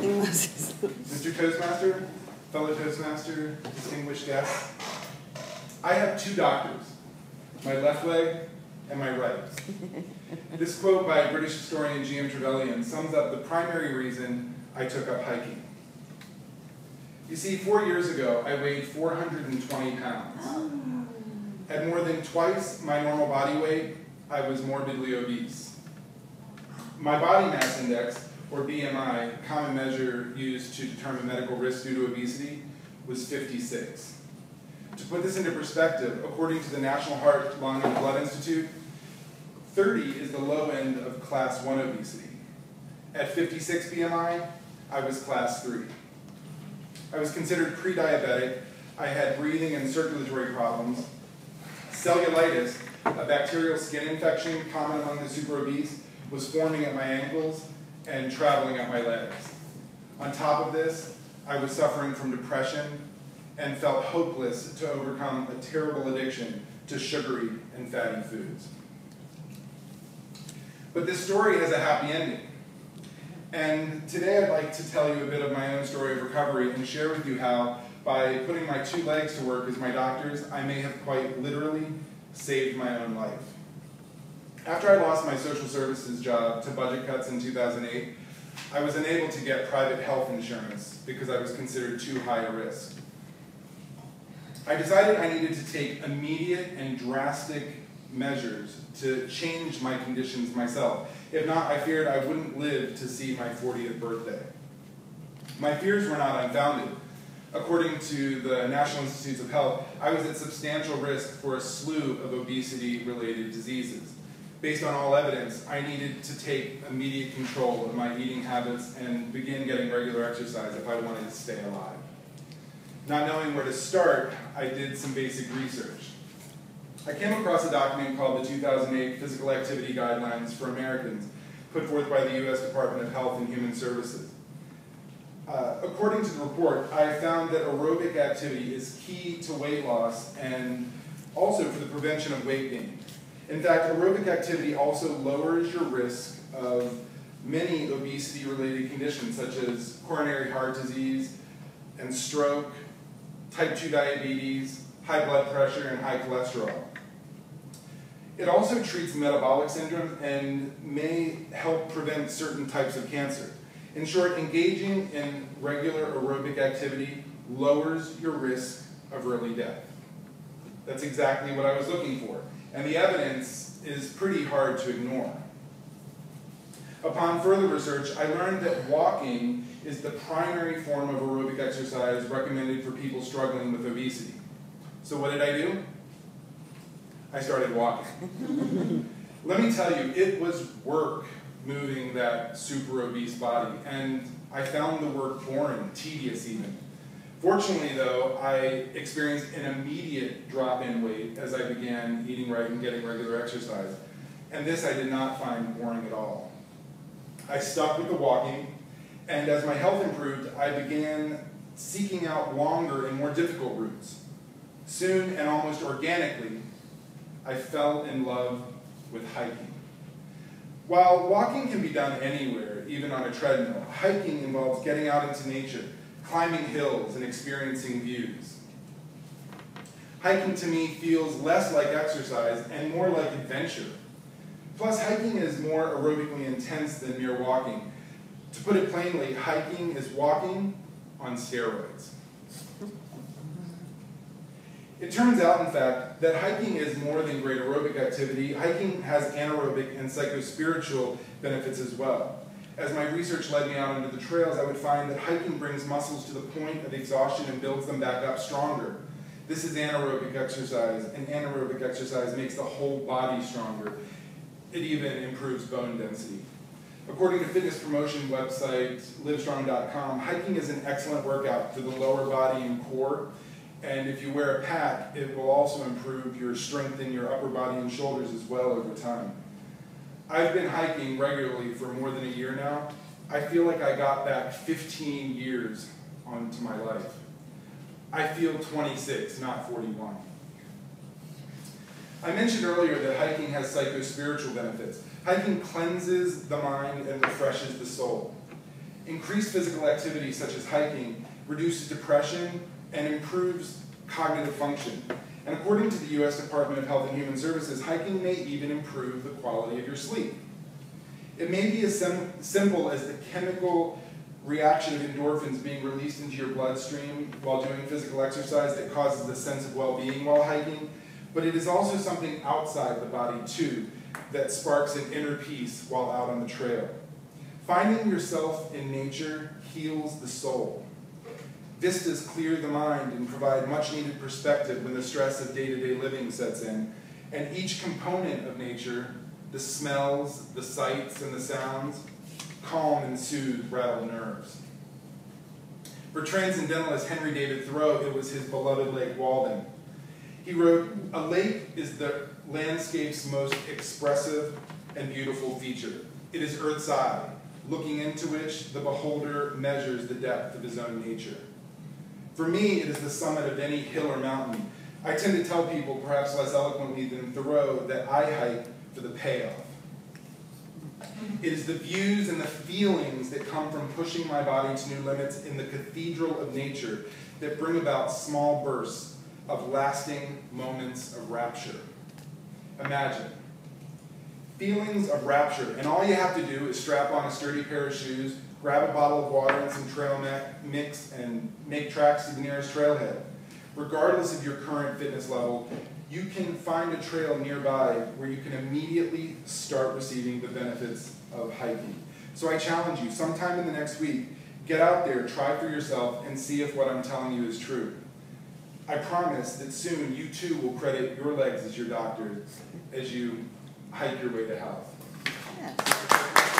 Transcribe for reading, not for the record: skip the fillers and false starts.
Mr. Toastmaster, fellow Toastmaster, distinguished guests, I have two doctors, my left leg and my right. This quote by British historian G.M. Trevelyan sums up the primary reason I took up hiking. You see, 4 years ago, I weighed 420 pounds. At more than twice my normal body weight, I was morbidly obese. My body mass index, or BMI, common measure used to determine medical risk due to obesity, was 56. To put this into perspective, according to the National Heart, Lung, and Blood Institute, 30 is the low end of class 1 obesity. At 56 BMI, I was class 3. I was considered pre-diabetic. I had breathing and circulatory problems. Cellulitis, a bacterial skin infection common among the super obese, was forming at my ankles and traveling up my legs. On top of this, I was suffering from depression and felt hopeless to overcome a terrible addiction to sugary and fatty foods. But this story has a happy ending. And today I'd like to tell you a bit of my own story of recovery and share with you how, by putting my two legs to work as my doctors, I may have quite literally saved my own life. After I lost my social services job to budget cuts in 2008, I was unable to get private health insurance because I was considered too high a risk. I decided I needed to take immediate and drastic measures to change my conditions myself. If not, I feared I wouldn't live to see my 40th birthday. My fears were not unfounded. According to the National Institutes of Health, I was at substantial risk for a slew of obesity-related diseases. Based on all evidence, I needed to take immediate control of my eating habits and begin getting regular exercise if I wanted to stay alive. Not knowing where to start, I did some basic research. I came across a document called the 2008 Physical Activity Guidelines for Americans, put forth by the U.S. Department of Health and Human Services. According to the report, I found that aerobic activity is key to weight loss and also for the prevention of weight gain. In fact, aerobic activity also lowers your risk of many obesity-related conditions such as coronary heart disease and stroke, type 2 diabetes, high blood pressure, and high cholesterol. It also treats metabolic syndrome and may help prevent certain types of cancer. In short, engaging in regular aerobic activity lowers your risk of early death. That's exactly what I was looking for, and the evidence is pretty hard to ignore. Upon further research, I learned that walking is the primary form of aerobic exercise recommended for people struggling with obesity. So what did I do? I started walking. Let me tell you, it was work moving that super obese body, and I found the work boring, tedious even. Fortunately though, I experienced an immediate drop in weight as I began eating right and getting regular exercise. And this I did not find boring at all. I stuck with the walking, and as my health improved, I began seeking out longer and more difficult routes. Soon and almost organically, I fell in love with hiking. While walking can be done anywhere, even on a treadmill, hiking involves getting out into nature, climbing hills, and experiencing views. Hiking to me feels less like exercise and more like adventure. Plus, hiking is more aerobically intense than mere walking. To put it plainly, hiking is walking on steroids. It turns out, in fact, that hiking is more than great aerobic activity. Hiking has anaerobic and psychospiritual benefits as well. As my research led me out into the trails, I would find that hiking brings muscles to the point of exhaustion and builds them back up stronger. This is anaerobic exercise, and anaerobic exercise makes the whole body stronger. It even improves bone density. According to fitness promotion website livestrong.com, hiking is an excellent workout for the lower body and core. And if you wear a pack, it will also improve your strength in your upper body and shoulders as well over time. I've been hiking regularly for more than a year now. I feel like I got back 15 years onto my life. I feel 26, not 41. I mentioned earlier that hiking has psychospiritual benefits. Hiking cleanses the mind and refreshes the soul. Increased physical activity such as hiking reduces depression and improves cognitive function. And according to the U.S. Department of Health and Human Services, hiking may even improve the quality of your sleep. It may be as simple as the chemical reaction of endorphins being released into your bloodstream while doing physical exercise that causes a sense of well-being while hiking, but it is also something outside the body too that sparks an inner peace while out on the trail. Finding yourself in nature heals the soul. Vistas clear the mind and provide much-needed perspective when the stress of day-to-day living sets in, and each component of nature, the smells, the sights, and the sounds, calm and soothe rattled nerves. For transcendentalist Henry David Thoreau, it was his beloved Lake Walden. He wrote, "A lake is the landscape's most expressive and beautiful feature. It is Earth's eye, looking into which the beholder measures the depth of his own nature." For me, it is the summit of any hill or mountain. I tend to tell people, perhaps less eloquently than Thoreau, that I hike for the payoff. It is the views and the feelings that come from pushing my body to new limits in the cathedral of nature that bring about small bursts of lasting moments of rapture. Imagine feelings of rapture, and all you have to do is strap on a sturdy pair of shoes, grab a bottle of water and some trail mix, and make tracks to the nearest trailhead. Regardless of your current fitness level, you can find a trail nearby where you can immediately start receiving the benefits of hiking. So I challenge you, sometime in the next week, get out there, try for yourself, and see if what I'm telling you is true. I promise that soon you too will credit your legs as your doctor as you hike your way to health. Yes.